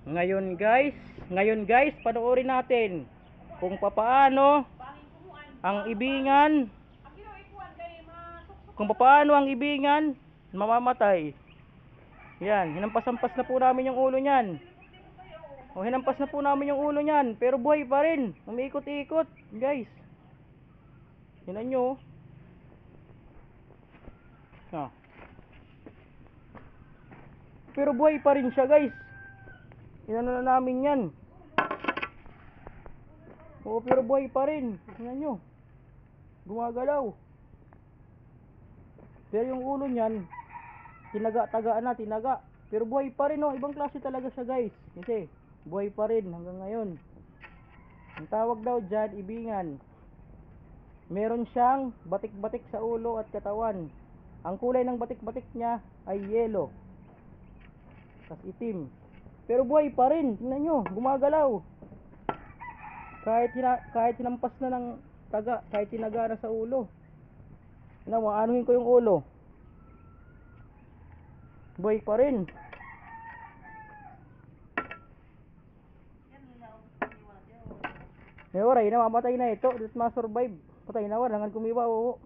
Ngayon guys, panoorin natin kung papaano ang ibingan, mamamatay. Yan, hinampas-hampas na po namin yung ulo niyan. O, hinampas na po namin yung ulo niyan, pero buhay pa rin. Umiikot-ikot, guys. Tingnan nyo. Ah. Pero buhay pa rin siya, guys. Inano na namin yan. Oo, pero buhay pa rin. Tingnan nyo. Gumagalaw. Pero yung ulo niyan, tinaga-tagaan na, tinaga. Pero buhay pa rin, oh. Ibang klase talaga siya, guys. Kasi, buhay pa rin hanggang ngayon. Ang tawag daw dyan, ibingan. Meron siyang batik-batik sa ulo at katawan. Ang kulay ng batik-batik niya ay yellow. Tas itim. Pero buhay pa rin. Tingnan nyo, gumagalaw. Kahit hinampas na ng taga, kahit tinaga na sa ulo. Tingnan mo, anuhin ko yung ulo. Buhay pa rin. Waray na, mamatay na ito. Dito ma-survive. Patay na, warangan kumiwa, oo.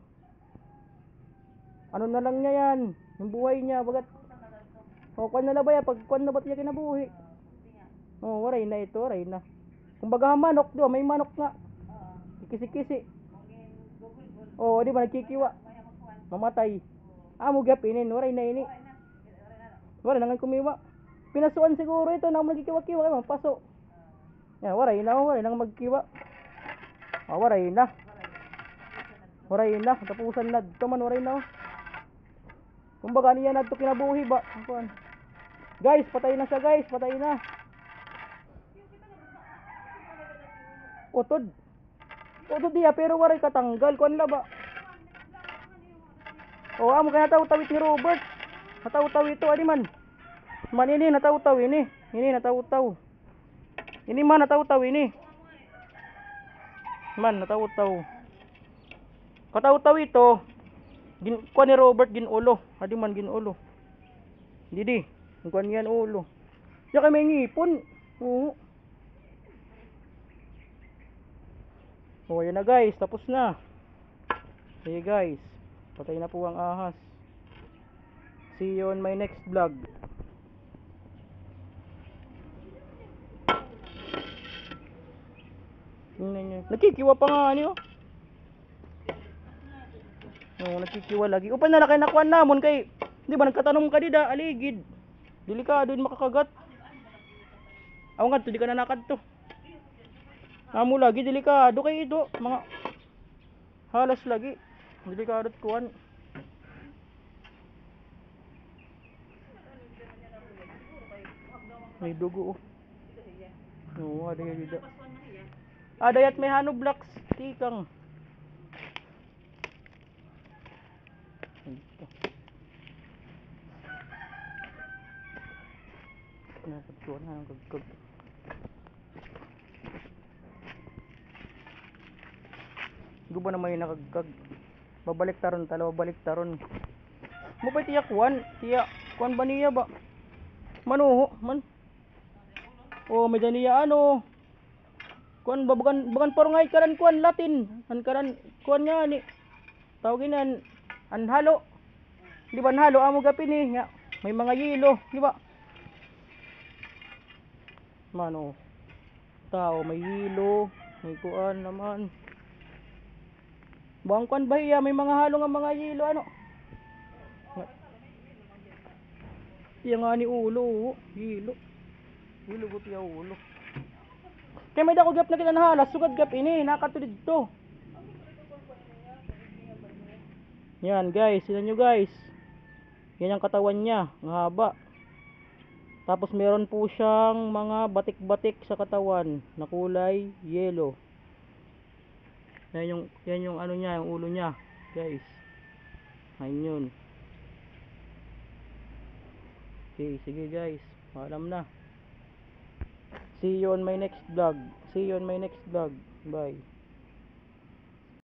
Ano na lang niya yan? Yung buhay niya, bagat. O, kwan na ba yan? Pag kwan na ba't niya kinabuhi? O, waray na ito, waray na. Kung baga manok, di ba? May manok nga. Kisi-kisi. O, di ba? Nagkikiwa. Mamatay. Mo gap inin. Waray na ini. Waray na nga kumiwa. Pinasuan siguro ito na nagkikiwa-kiwa. Ay, mapaso. Yan, waray na. Waray na magkiwa. Waray na. Waray na. Tapusan na. Ito man, waray na. Kung baga niya na ito kinabuhi ba? Guys, patay na siya, guys. Patay na. Utod. Utod diya, pero waray katanggal. Kuan la ba? O, amo kaya nataw-tawit ni Robert. Nataw-taw ito, adi man. Man ini, nataw-taw ini. Ini, nataw-taw. Ini man, nataw-taw ini. Man, nataw-taw. Kataw-taw ito. Kuan ni Robert, ginulo. Adi man, ginulo. Didi, kuan yan ulo. Diya kay may ngipon. Oo. O, yan na guys, tapos na. Sige guys, patay na po ang ahas. See you on my next vlog. Nakikiwa pa nga niyo. Oo, nakikiwa lagi. Upan na kay nakuan namon kay, di ba nagkatanom ka dida, aligid. Delikado din makakagat. Aw nga to, di ka na nakad to. Amo lagi delikado kay ito, mga halas lagi. Delikado kuan. May dugo oh. Oo, ada dida. Adayat may hano blocks, tikang. Ito. Napagkuhan na ng kagkag. Guba na may nakagkag. Babalik taron tala, babalik taron. Mo pa tiyak kuan? Tiyak kuan ba niya ba? Manuho man. Oh, may daniya ano. Kuan bagan porungay karan kuan Latin. An karan kuan nya ni. Tawagin anhalo. Di ba anhalo amo gapin ni nga. May mga yelo, di ba? Mano. Tao may yelo, may kuan naman. Bang kuan ba iya may mga halo nga mga yelo ano? Iya nga ni ulo, yelo. Yelo gut ya ulo. Kaya may dako gap na kinanahalas, sugad gap ini, nakatulid to. Yan guys, sila nyo guys. Yan ang katawan niya, ng haba. Tapos meron po siyang mga batik-batik sa katawan na kulay yellow. Yan yung ano niya, yung ulo niya, guys. Ayun yun. Okay, sige guys, paalam na. See you on my next vlog. Bye.